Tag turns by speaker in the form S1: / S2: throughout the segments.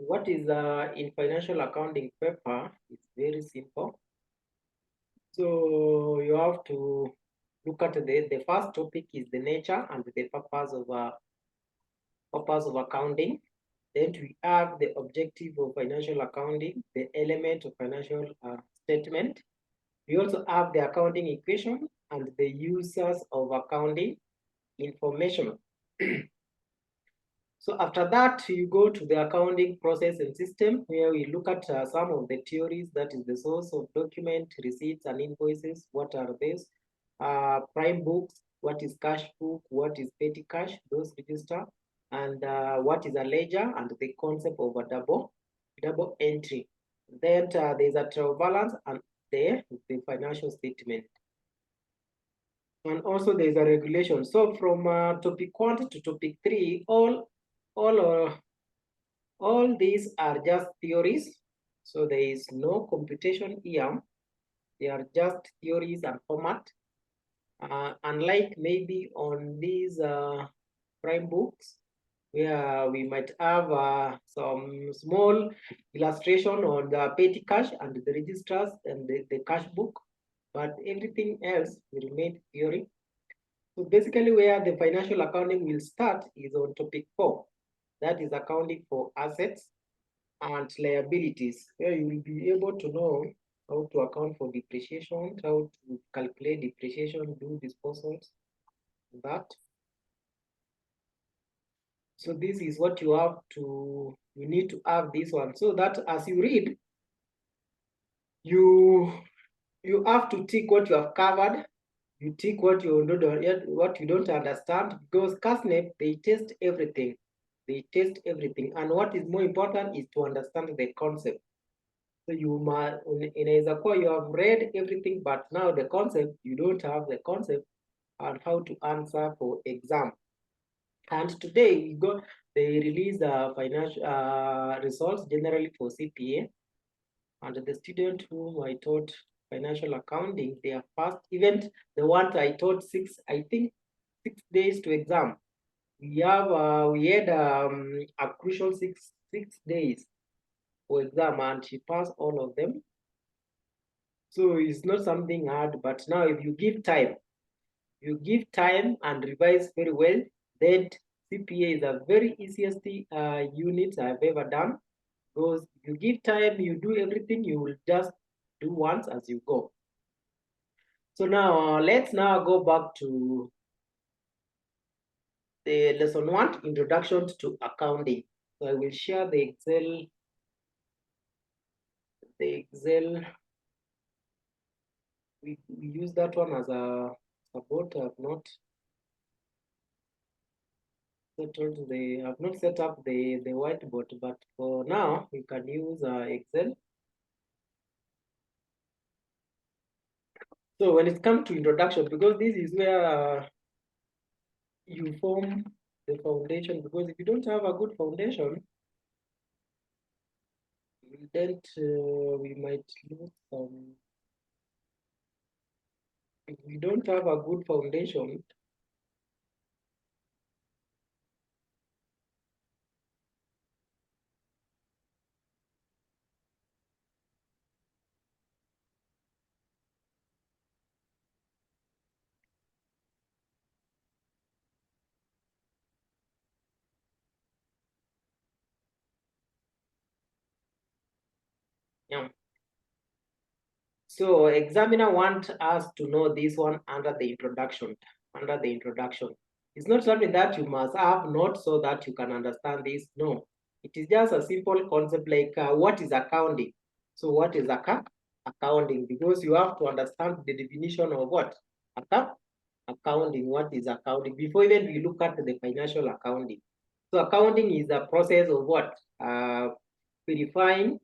S1: what is in financial accounting paper is very simple. So you have to look at the first topic is the nature and the purpose of accounting. Then we have the objective of financial accounting, the element of financial statement. We also have the accounting equation and the users of accounting information. So after that, you go to the accounting process and system where we look at some of the theories, that is the source of document, receipts and invoices. What are these? Prime books, what is cash book, what is petty cash, those register, and what is a ledger and the concept of a double entry. Then there's a trial balance and the financial statement. And also there's a regulation. So from topic 1 to topic 3, all these are just theories. So there is no computation here. They are just theories and format. Unlike maybe on these prime books, where we might have some small illustration on the petty cash and the registers and the cash book, but everything else will remain theory. So basically where the financial accounting will start is on topic 4. That is accounting for assets and liabilities, where you will be able to know how to account for depreciation, how to calculate depreciation, do disposals, that. So this is what you need to have this one, so that as you read, you have to tick what you have covered, you tick what you don't understand, because CASNEP, they test everything. They test everything. And what is more important is to understand the concept. So you must, in Ezekwa, you have read everything, but now the concept, you don't have the concept and how to answer for exam. And today they release the financial results generally for CPA. And the student whom I taught financial accounting, their first event, the one I taught I think 6 days to exam. We had a crucial six days for exam, and she passed all of them. So it's not something hard, but now if you give time and revise very well, then CPA is a very easiest unit I've ever done, because you give time, you do everything, you will just do once as you go. So now let's now go back to the lesson 1, introduction to accounting. So I will share the Excel. We use that one as a support. I've not set up the whiteboard, but for now you can use Excel. So when it comes to introduction, because this is where you form the foundation, because if you don't have a good foundation, then we might lose some. If we don't have a good foundation, yeah. So examiner want us to know this one under the introduction. It's not something that you must have not so that you can understand this. No, it is just a simple concept like what is accounting. So what is accounting? Because you have to understand the definition of what? Accounting. What is accounting? Before even we look at the financial accounting. So accounting is a process of what? Verifying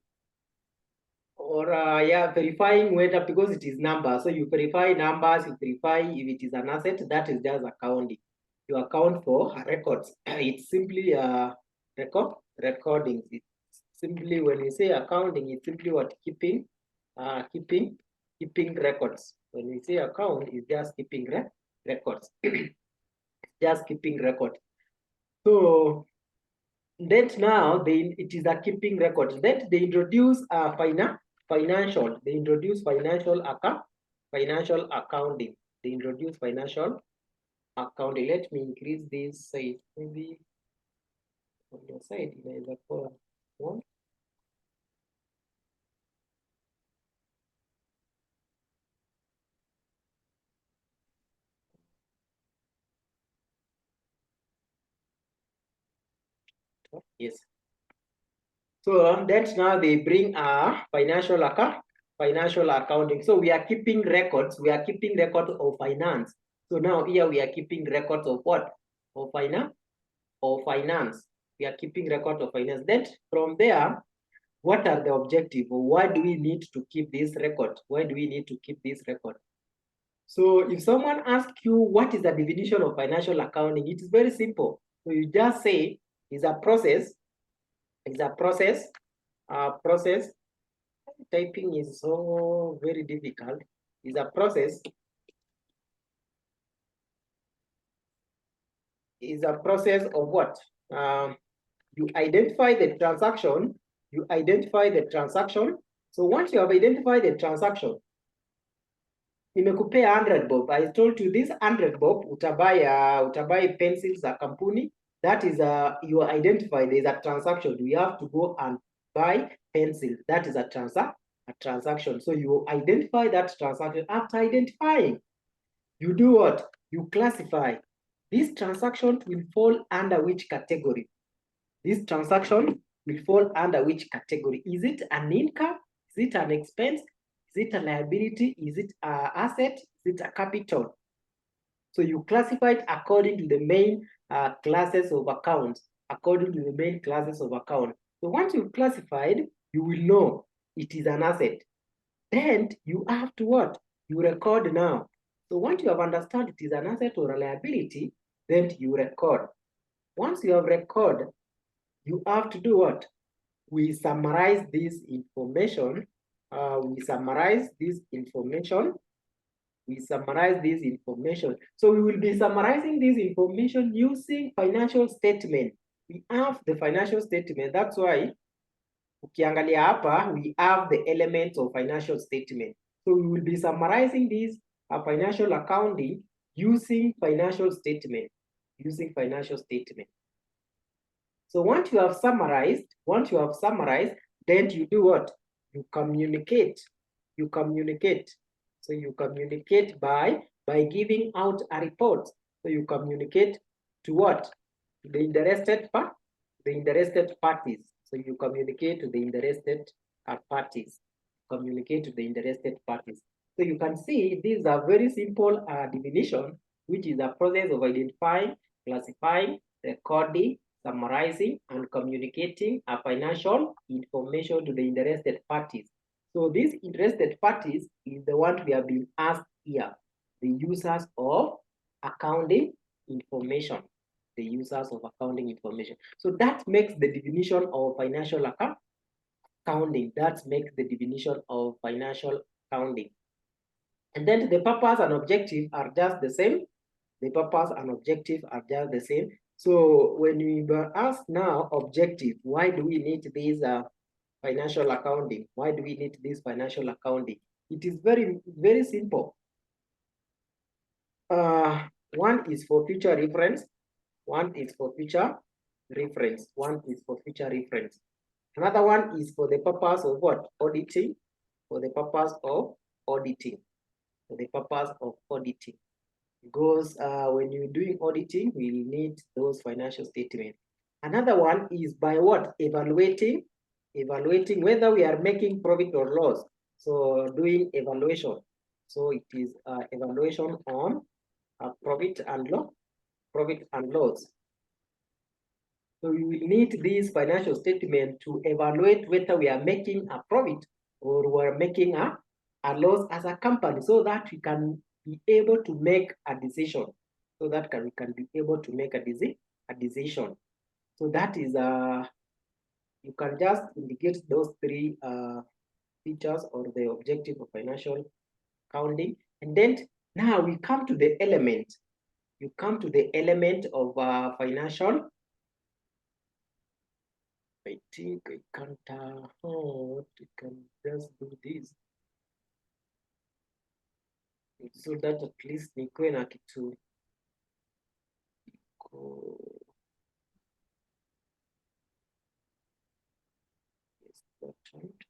S1: or verifying whether, because it is numbers, so you verify numbers, you verify if it is an asset. That is just accounting. You account for records. It's simply recording. It's simply, when you say accounting, it's simply what? Keeping records. When we say account, it's just keeping records. Just keeping records. So That now it is a keeping record. That they introduce financial. They introduce financial accounting. They introduce financial accounting. Let me increase this size. Maybe on your side, inaweza kuwa one. Yes. So that now they bring a financial accounting. So we are keeping records. We are keeping records of finance. So now here we are keeping records of what? Of finance. We are keeping record of finance. Then from there, what are the objectives? Why do we need to keep this record? Why do we need to keep this record? So if someone asks you what is the definition of financial accounting, it is very simple. So you just say it's a process. It's a process. Process. Typing is so very difficult. It's a process. Is a process of what? You identify the transaction. You identify the transaction. So once you have identified the transaction, nimekupea 100 bob. I told you this 100 bob utabuy pencils za kampuni. That is you identify there is a transaction. You have to go and buy pencils. That is a transaction. So you identify that transaction. After identifying, you do what? You classify. This transaction will fall under which category? This transaction will fall under which category? Is it an income? Is it an expense? Is it a liability? Is it an asset? Is it a capital? So you classify it according to the main classes of accounts, according to the main classes of account. So once you've classified, you will know it is an asset. Then you have to what? You record now. So once you have understood it is an asset or a liability, then you record. Once you have recorded, you have to do what? We summarize this information. We summarize this information. We summarize this information. So we will be summarizing this information using financial statement. We have the financial statement. That's why ukiangalia hapa, we have the elements of financial statement. So we will be summarizing this financial accounting using financial statement. Using financial statement. So once you have summarized, then you do what? You communicate. You communicate. So you communicate by giving out a report. So you communicate to what? The interested parties. So you communicate to the interested parties. Communicate to the interested parties. So you can see these are very simple definition, which is a process of identifying, classifying, recording, summarizing, and communicating a financial information to the interested parties. So these interested parties is the one we have been asked here, the users of accounting information. The users of accounting information. So that makes the definition of financial accounting. That makes the definition of financial accounting. And then the purpose and objective are just the same. The purpose and objective are just the same. So when we ask now objective, why do we need this financial accounting? Why do we need this financial accounting? It is very, very simple. One is for future reference. One is for future reference. One is for future reference. Another one is for the purpose of what? Auditing. For the purpose of auditing. For the purpose of auditing. Because when you're doing auditing, we need those financial statements. Another one is by what? Evaluating whether we are making profit or loss. So doing evaluation. So it is evaluation on profit and loss. So we will need this financial statement to evaluate whether we are making a profit or we are making a loss as a company, so that we can be able to make a decision. So that we can be able to make a decision. So that is you can just indicate those three features or the objective of financial accounting. And then now we come to the element. You come to the element of financial I think I can't, oh, I can just do this. So that at least nikuwe na kitu yes, that's right.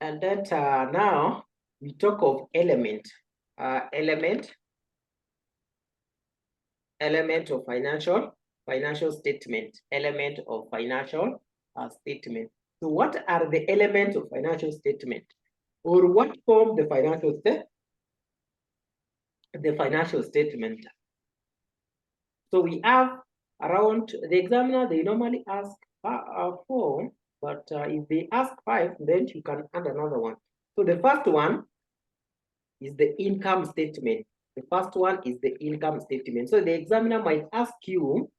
S1: And then now we talk of element. Element of financial statement. Element of financial statement. So what are the elements of financial statement? Or what form the financial statement? So we have around the examiner, they normally ask 4, but if they ask 5, then you can add another one. So the first one is the income statement. The first one is the income statement. So the examiner might ask you,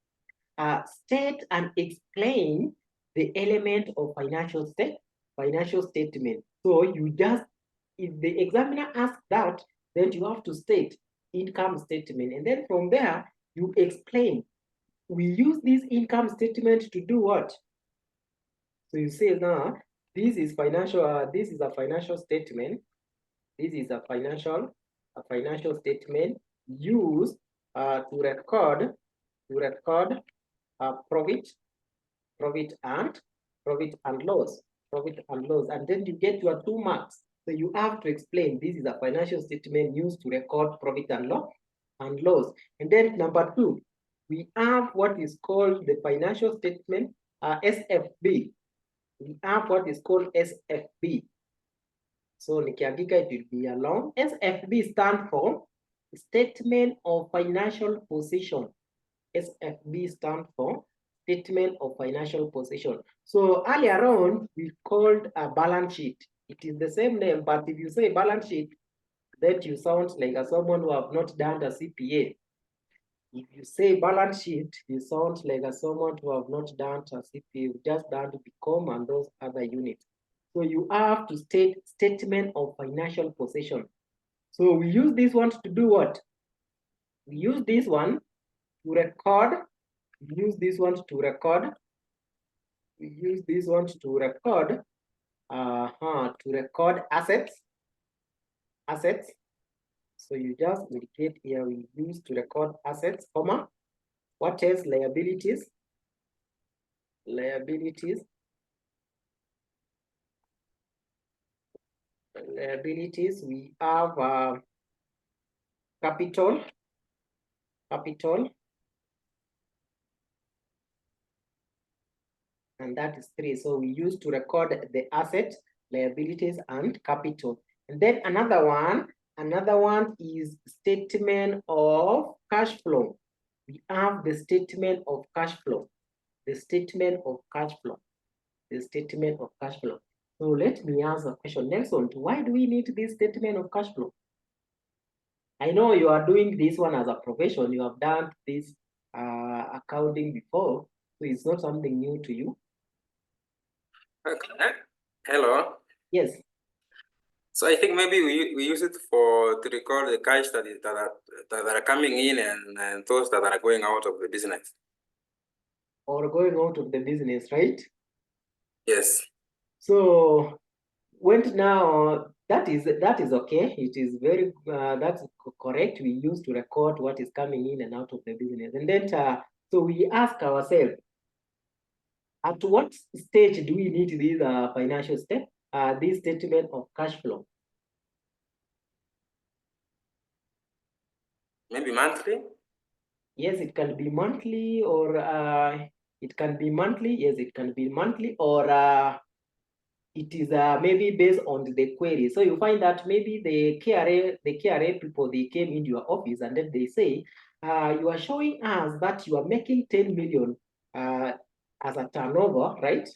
S1: state and explain the element of financial statement. So you just, if the examiner asks that, then you have to state income statement. And then from there, you explain. We use this income statement to do what? So you say now, this is financial, this is a financial statement. This is a financial statement used to record profit and loss, and then you get your 2 marks. So you have to explain this is a financial statement used to record profit and loss. And then number 2, we have what is called the financial statement, SFB. We have what is called SFB. So nikiandika it will be along. SFB stand for Statement of Financial Position. SFB stand for Statement of Financial Position. So earlier on, we called a balance sheet. It is the same name, but if you say balance sheet, then you sound like someone who have not done the CPA. If you say balance sheet, you sound like someone who have not done a CPA, just done to become and those other units. So you have to state statement of financial position. So we use this one to do what? We use this one to record. We use this one to record. We use this one to record. To record assets. So you just indicate here we use to record assets, comma. What else? Liabilities. Liabilities, we have capital, and that is 3. So we use to record the assets, liabilities, and capital. And then another one is statement of cash flow. We have the statement of cash flow. The statement of cash flow. So let me ask a question. Nelson, why do we need this statement of cash flow? I know you are doing this one as a profession. You have done this accounting before, so it's not something new to you.
S2: Okay. Hello.
S1: Yes.
S2: So I think maybe we use it to record the cash that are coming in and those that are going out of the business.
S1: Or going out of the business, right?
S2: Yes.
S1: So when now that is okay. It is very that's correct. We use to record what is coming in and out of the business, and then so we ask ourselves, at what stage do we need this financial this statement of cash flow?
S2: Maybe monthly?
S1: Yes, it can be monthly, or it can be monthly. Yes, it can be monthly, or it is maybe based on the query. So you find that maybe the KRA people, they came into your office and then they say, you are showing us that you are making 10 million as a turnover, right?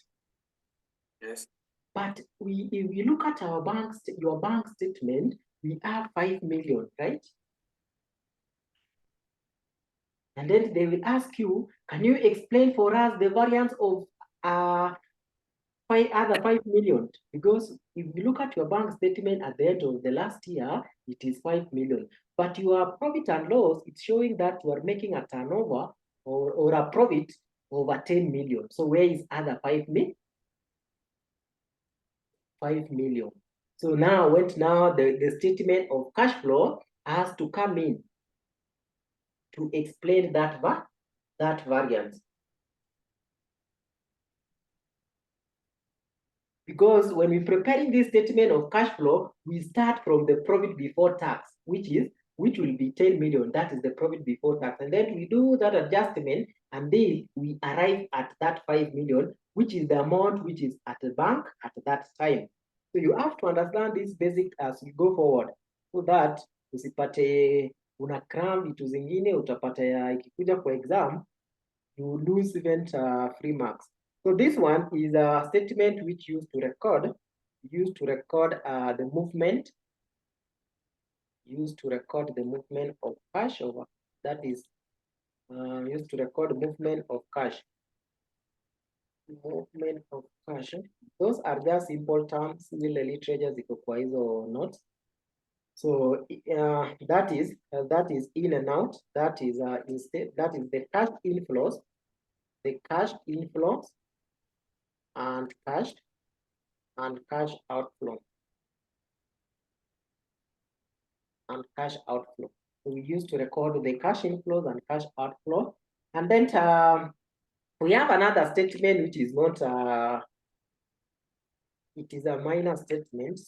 S2: Yes.
S1: But if we look at your bank statement, we have 5 million, right? And then they will ask you, can you explain for us the variance of 5 other 5 million, because if you look at your bank statement at the end of the last year, it is 5 million. But your profit and loss, it's showing that you are making a turnover or a profit over 10 million. So where is other 5 million? 5 million. So now the statement of cash flow has to come in to explain that variance. Because when we're preparing this statement of cash flow, we start from the profit before tax, which will be 10 million. That is the profit before tax. And then we do that adjustment, and then we arrive at that 5 million, which is the amount which is at the bank at that time. So you have to understand this basic as we go forward, so that usipate una cram vitu zingine utapata ya ikikuja kwa exam you lose even 3 marks. So this one is a statement which used to record the movement, of cash over, that is used to record movement of cash. Movement of cash. Those are just simple terms, zile literature ziko kwa hizo notes. So that is in and out. That is the cash inflows, and cash outflow. So we used to record the cash inflows and cash outflow. And then we have another statement which is not it is a minor statement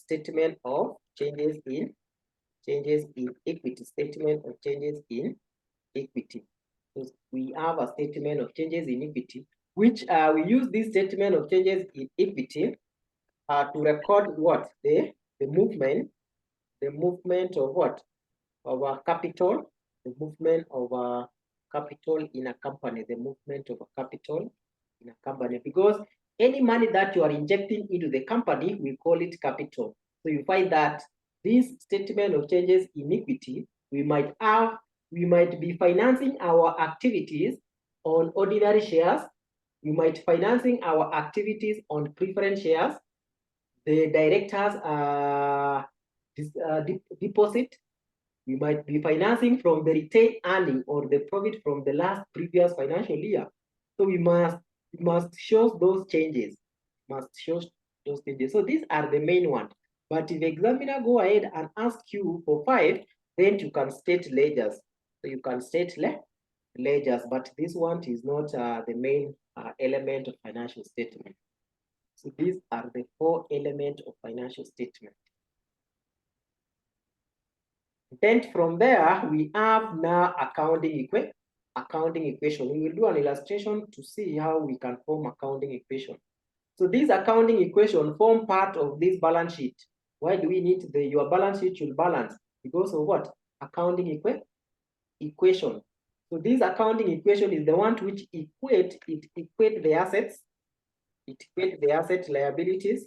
S1: of changes in equity, statement of changes in equity. So we have a statement of changes in equity, which we use this statement of changes in equity to record what? The movement of what? Of our capital, the movement of our capital in a company, because any money that you are injecting into the company, we call it capital. So you find that this statement of changes in equity, we might be financing our activities on ordinary shares. We might financing our activities on preference shares. The directors deposit. We might be financing from the retained earning or the profit from the previous financial year. So we must show those changes. So these are the main ones. But if the examiner go ahead and ask you for 5, then you can state ledgers. So you can state ledgers, but this one is not the main element of financial statement. So these are the 4 elements of financial statement. Then from there, we have now accounting equation. We will do an illustration to see how we can form accounting equation. So these accounting equation form part of this balance sheet. Why do we need your balance sheet should balance? Because of what? Accounting equation. So this accounting equation is the one which equate the assets, liabilities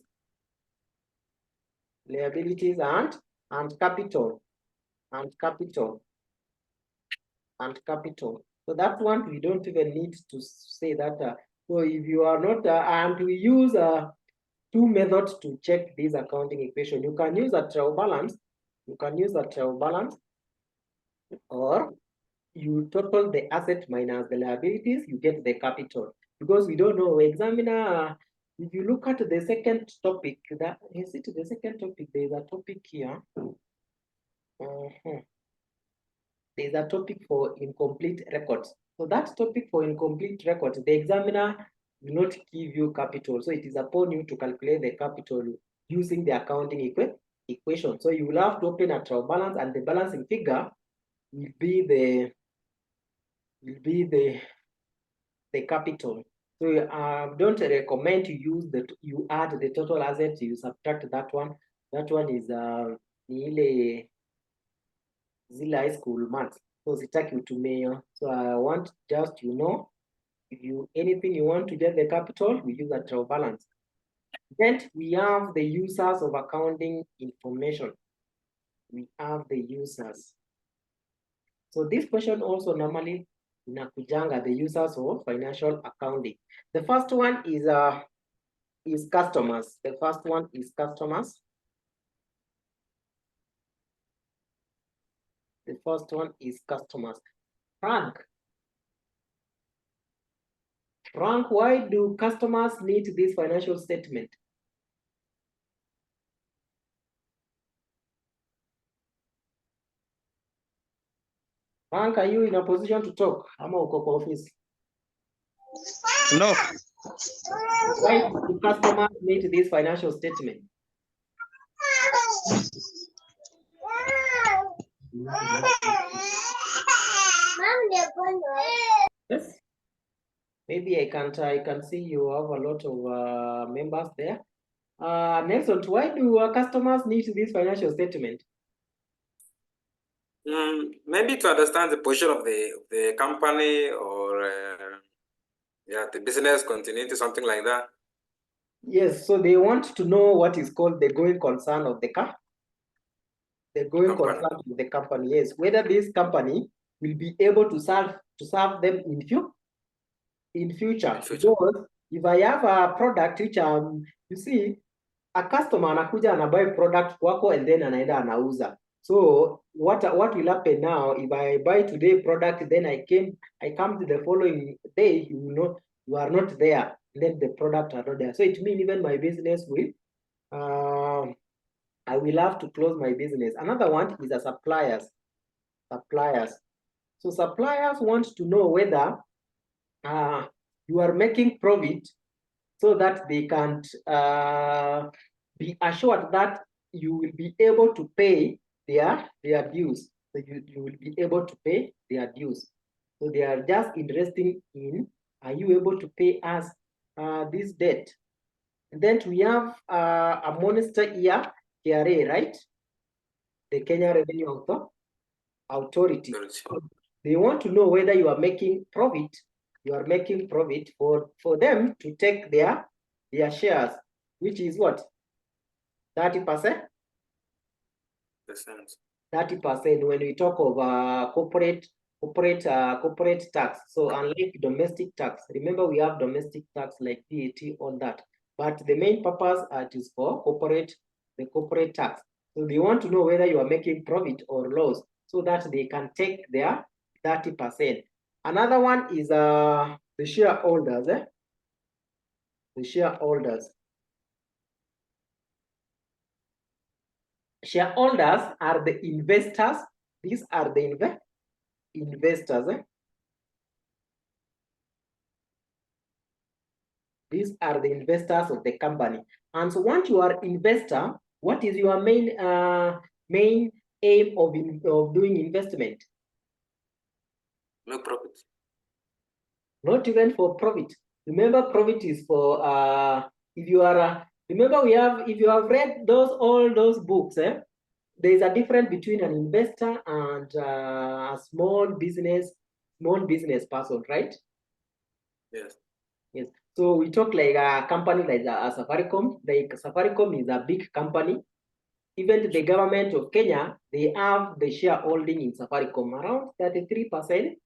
S1: and capital. So that one we don't even need to say that. So if you are not, and we use 2 methods to check this accounting equation. You can use a trial balance. Or you total the asset minus the liabilities, you get the capital. Because we don't know, examiner, if you look at the second topic, there's a topic here. There's a topic for incomplete records. So that topic for incomplete records, the examiner will not give you capital. So it is upon you to calculate the capital using the accounting equation. So you will have to open a trial balance, and the balancing figure will be the capital. So don't recommend to use you add the total assets, you subtract that one. That one is zile high school maths. So sitaki utumie. So I want just if anything you want to get the capital, we use a trial balance. Then we have the users of accounting information. We have the users. So this question also normally inakujanga the users of financial accounting. The first one is is customers. The first one is customers. The first one is customers. Frank, why do customers need this financial statement? Frank, are you in a position to talk? Ama uko kwa office?
S3: No.
S1: Why do customers need this financial statement? Yes. Maybe I can see you have a lot of members there. Nelson, why do customers need this financial statement?
S2: Maybe to understand the position of the company or the business continuity, something like that.
S1: Yes, so they want to know what is called the going concern of the car. The going concern of the company, yes, whether this company will be able to serve them in future. Because if I have a product which you see, a customer anakuja anabuy product kwako and then anaenda anauza. So what will happen now if I buy today product, then I come to the following day, you are not there, then the product are not there. So it means even my business will I will have to close my business. Another one is the suppliers. So suppliers want to know whether you are making profit, so that they can be assured that you will be able to pay their dues. So you will be able to pay their dues. So they are just interested in, are you able to pay us this debt? And then we have a monitor here, KRA, right? The Kenya Revenue Authority. They want to know whether you are making profit. You are making profit for them to take their shares, which is what? 30%? 30% when we talk of corporate tax. So unlike domestic tax, remember we have domestic tax like VAT, all that. But the main purpose is for the corporate tax. So they want to know whether you are making profit or loss, so that they can take their 30%. Another one is the shareholders. The shareholders. Shareholders are the investors. These are the investors. These are the investors of the company. And so once you are investor, what is your main aim of doing investment?
S2: No profit.
S1: Not even for profit. Remember, profit is for if you are remember if you have read all those books, there is a difference between an investor and a small business person, right?
S2: Yes.
S1: Yes. So we talk like a company like a Safaricom. Like Safaricom is a big company. Even the government of Kenya, they have the shareholding in Safaricom around 33%.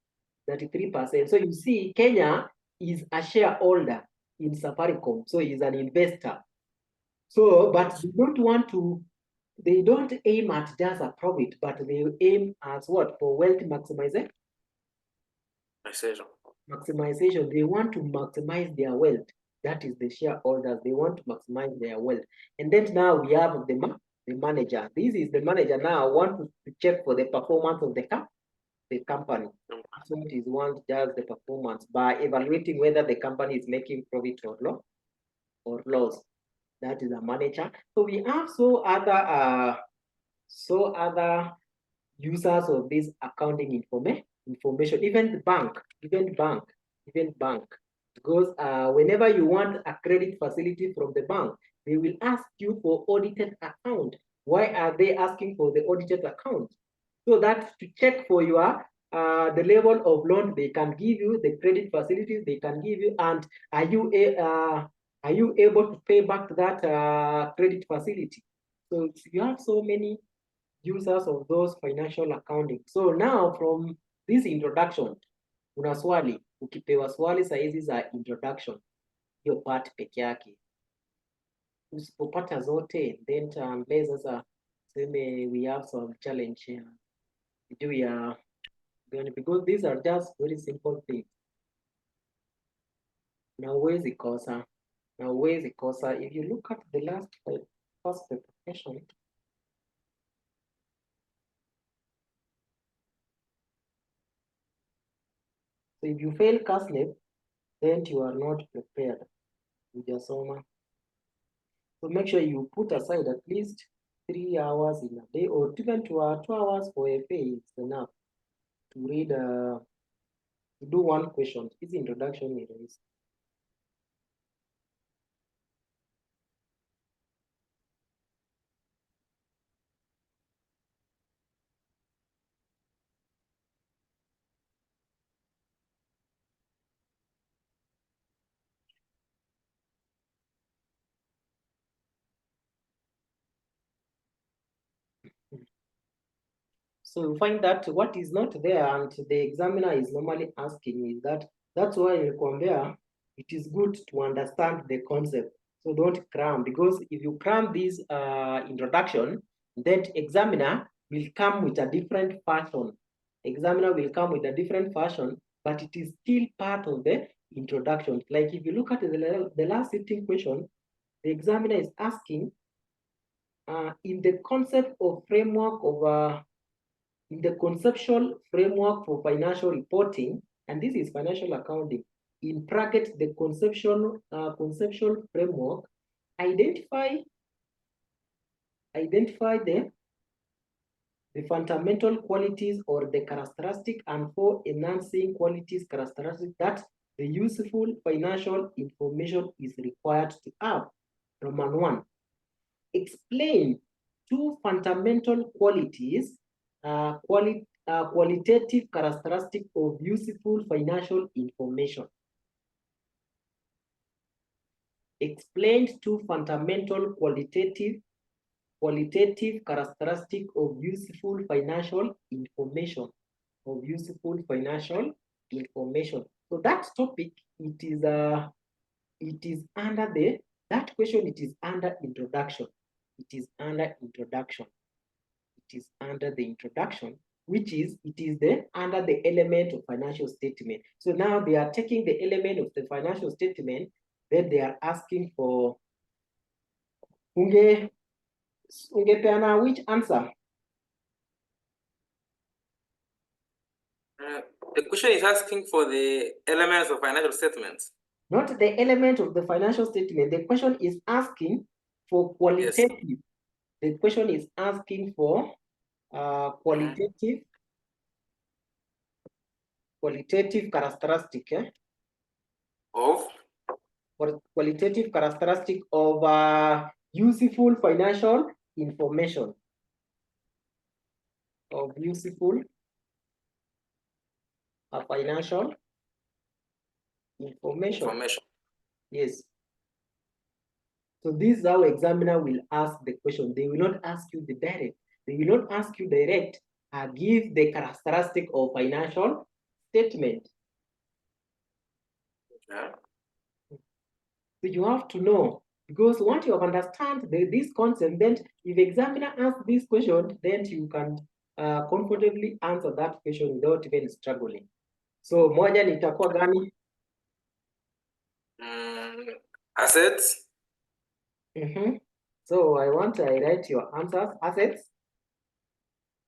S1: 33%. So you see, Kenya is a shareholder in Safaricom. So he's an investor. So, but they don't aim at just a profit, but they aim as what? For wealth maximization. Maximization. They want to maximize their wealth. That is the shareholders. They want to maximize their wealth. And then now we have the manager. This is the manager now want to check for the performance of the company. So it is one does the performance by evaluating whether the company is making profit or loss. That is a manager. So we have other users of this accounting information. Even bank, because whenever you want a credit facility from the bank, they will ask you for audited account. Why are they asking for the audited account? So that to check for your the level of loan they can give you, the credit facilities they can give you, and are you able to pay back that credit facility? So you have so many users of those financial accounting. So now from this introduction, una swali, ukipewa swali saizi za introduction, hiyo part peke yake, usipopata zote then unless sasa tuseme we have some challenge juu ya gani, because these are just very simple things na huwezi kosa if you look at the first question. So if you fail CASNEP, then you are not prepared. Hujasoma. So make sure you put aside at least 3 hours in a day, or even 2 hours for FA is enough to read, to do one question. This introduction is. So you find that what is not there and the examiner is normally asking is that's why nilikwambia it is good to understand the concept. So don't cram, because if you cram this introduction, then examiner will come with a different fashion. Examiner will come with a different fashion, but it is still part of the introduction. Like if you look at the last sitting question, the examiner is asking in the concept of framework of in the conceptual framework for financial reporting, and this is financial accounting, in bracket the conceptual framework, identify the fundamental qualities or the characteristic and 4 enhancing qualities characteristic that the useful financial information is required to have. Roman 1, explain 2 fundamental qualities, qualitative characteristic of useful financial information. Explained 2 fundamental qualitative characteristic of useful financial information. So that topic, it is under that question, it is under introduction. It is under the introduction, which is under the element of financial statement. So now they are taking the element of the financial statement, then they are asking for ungepeana which answer?
S2: The question is asking for the elements of financial statements.
S1: Not the element of the financial statement. The question is asking for qualitative. Yes. The question is asking for qualitative characteristic
S2: of
S1: qualitative characteristic of useful financial information. Of useful financial information. Yes. So this is how examiner will ask the question. They will not ask you the direct. They will not ask you direct. Give the characteristic of financial statement.
S2: Okay.
S1: So you have to know, because once you understand this concept, then if examiner asks this question, then you can comfortably answer that question without even struggling. So moja nitakuwa gani?
S2: Assets.
S1: So I write your answers. Assets.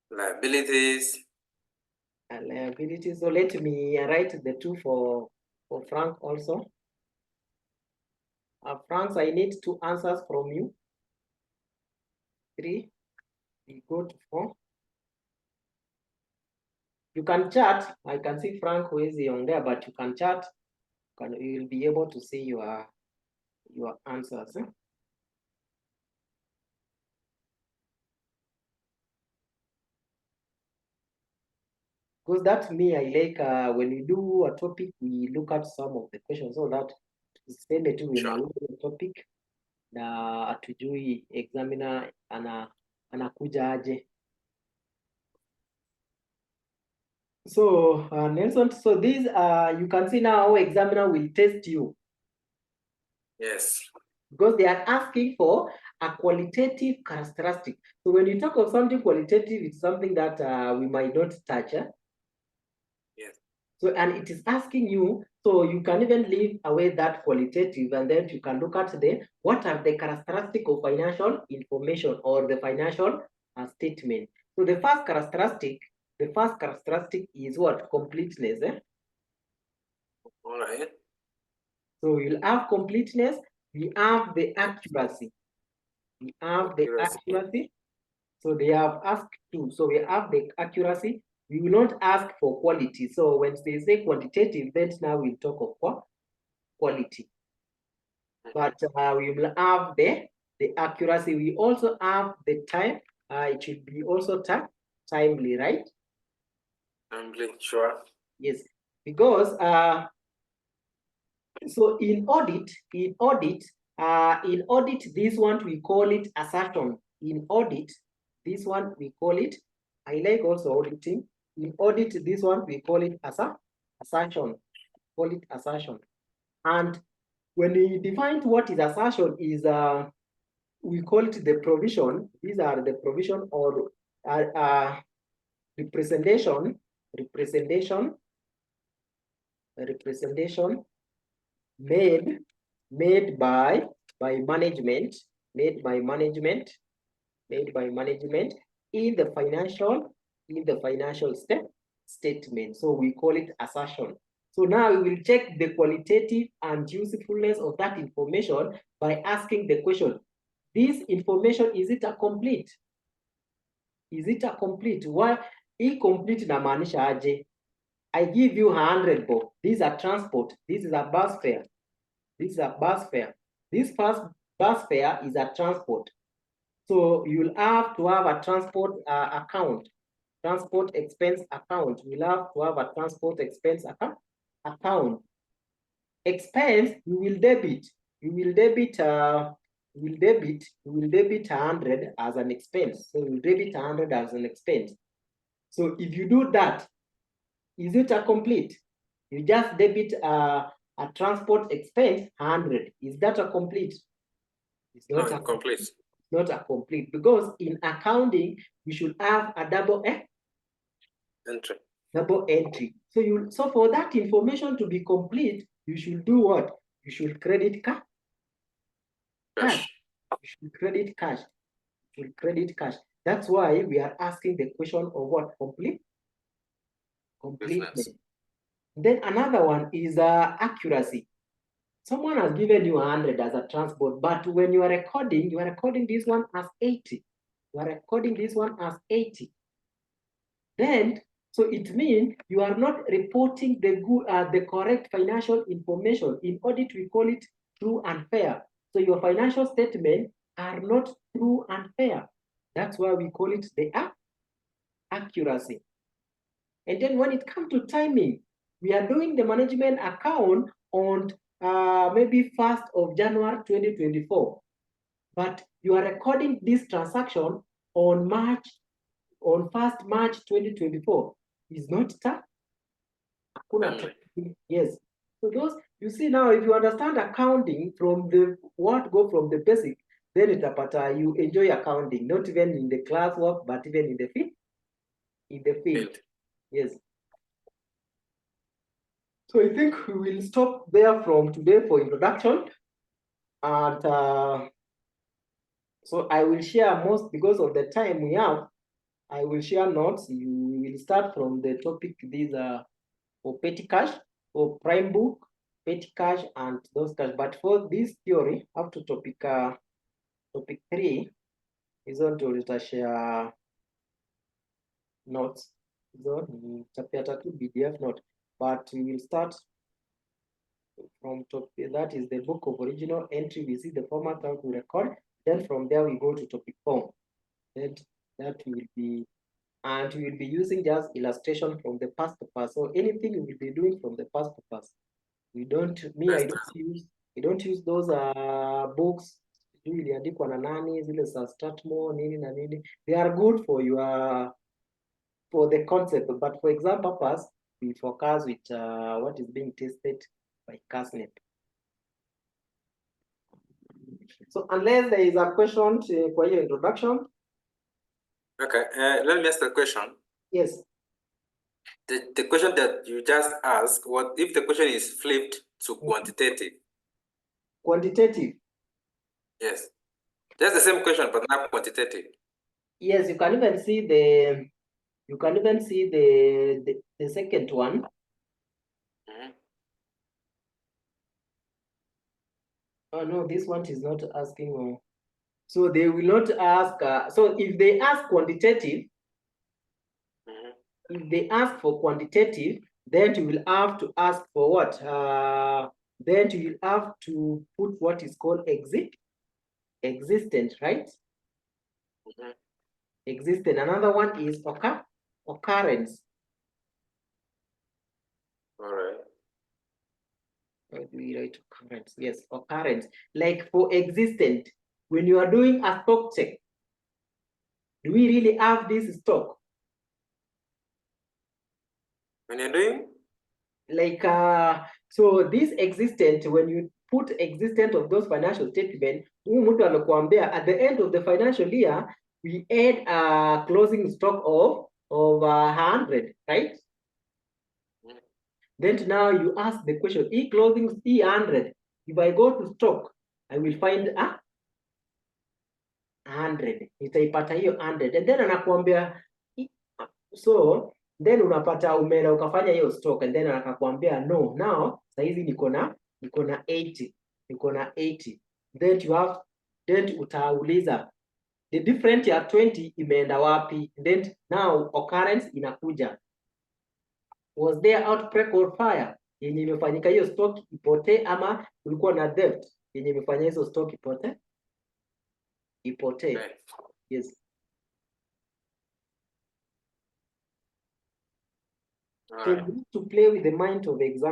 S2: Liabilities.
S1: Liabilities. So let me write the 2 for Frank also. Frank, I need 2 answers from you. 3. We go to 4. You can chat. I can see Frank who is on there, but you can chat. You will be able to see your answers. Because that's me, I like when we do a topic, we look at some of the questions so that tuseme tu the topic na atujui examiner anakuja aje. So Nelson, so this you can see now how examiner will test you.
S2: Yes.
S1: because they are asking for a qualitative characteristic. So when you talk of something qualitative, it's something that we might not touch.
S2: Yes.
S1: So, and it is asking you, so you can even leave away that qualitative, and then you can look at what are the characteristics of financial information or the financial statement. So the first characteristic is what? Completeness.
S2: All right.
S1: So you'll have completeness, we have the accuracy. We have the accuracy. So they have asked two. So we have the accuracy. We will not ask for quality. So when they say quantitative, then now we'll talk of quality. But we will have the accuracy. We also have the time. It should be also timely, right?
S2: Timely, sure.
S1: Yes, because so in audit, this one we call it assertion. In audit, this one we call it. I like also auditing. In audit, this one we call it assertion. Call it assertion. And when we define what is assertion, is we call it the provision. These are the provision or representation made by management in the financial statement. So we call it assertion. So now we will check the qualitative and usefulness of that information by asking the question, this information, is it a complete? Is it a complete? Why incomplete inamaanisha aje? I give you 100 bob. These are transport. This is a bus fare. This is a bus fare. This first bus fare is a transport. So you'll have to have a transport account, transport expense account. You'll have to have a transport expense account. Expense, you will debit. You will debit 100 as an expense. So you will debit 100 as an expense. So if you do that, is it a complete? You just debit a transport expense 100. Is that a complete? It's not a
S2: complete.
S1: Not a complete, because in accounting we should have a double
S2: entry.
S1: So for that information to be complete, you should do what? You should credit cash. You should credit cash. You should credit cash. That's why we are asking the question of what? Completeness. Then another one is accuracy. Someone has given you 100 as a transport, but when you are recording this one as 80. You are recording this one as 80. Then, so it means you are not reporting the correct financial information. In audit, we call it true and fair. So your financial statements are not true and fair. That's why we call it the accuracy. And then when it comes to timing, we are doing the management account on maybe 1st of January 2024. But you are recording this transaction on 1st March 2024. Is not yes. So those, you see now, if you understand accounting from the go from the basic, then it's you enjoy accounting, not even in the classwork, but even in the field. Yes. So I think we will stop there from today for introduction. And so I will share most, because of the time we have, I will share notes. You will start from the topic. These are for petty cash, for prime book, petty cash, and those cash. But for this theory, up to topic 3 is on to share notes. So chapter 2 PDF note. But we will start from topic, that is the book of original entry. We see the format how to record. Then from there we go to topic 4. And that will be, and we will be using just illustration from the past paper. So anything we will be doing from the past papers. We don't, I don't use those books iliandikwa na nani, zile za Strathmore nini na nini. They are good for your for the concept, but for exam purpose, we focus with what is being tested by CASNEP. So unless there is a question for your introduction.
S2: Okay, let me ask the question.
S1: Yes.
S2: The question that you just asked, what if the question is flipped to quantitative?
S1: Quantitative.
S2: Yes. Just the same question, but now quantitative.
S1: Yes, you can even see the second one.
S2: Mhm.
S1: Oh no, this one is not asking. So they will not ask. So if they ask quantitative,
S2: Mhm.
S1: if they ask for quantitative, then you will have to ask for what? Then you will have to put what is called existent, right?
S2: Mhm.
S1: Existent. Another one is occurrence.
S2: All right.
S1: How do we write occurrence? Yes, occurrence. Like for existent, when you are doing a stock check, do we really have this stock?
S2: When you're doing?
S1: Like so this existent, when you put existent of those financial statements, mtu amekuambia at the end of the financial year we had a closing stock of 100, right?
S2: Mhm.
S1: Then now you ask the question, e closing 100, if I go to stock I will find 100, nitaipata hiyo 100, and then anakuambia so then unapata umeenda ukafanya hiyo stock, and then akakwambia no, now saizi niko na 80, niko na 80, then you have, then utauliza the different ya 20 imeenda wapi, then now occurrence inakuja, was there outbreak or fire yenye imefanyika hiyo stock ipotee, ama ulikuwa na theft yenye imefanya hizo stock ipotee.
S2: Okay.
S1: Yes.
S2: All
S1: So
S2: right.
S1: you need to play with the mind of the exam.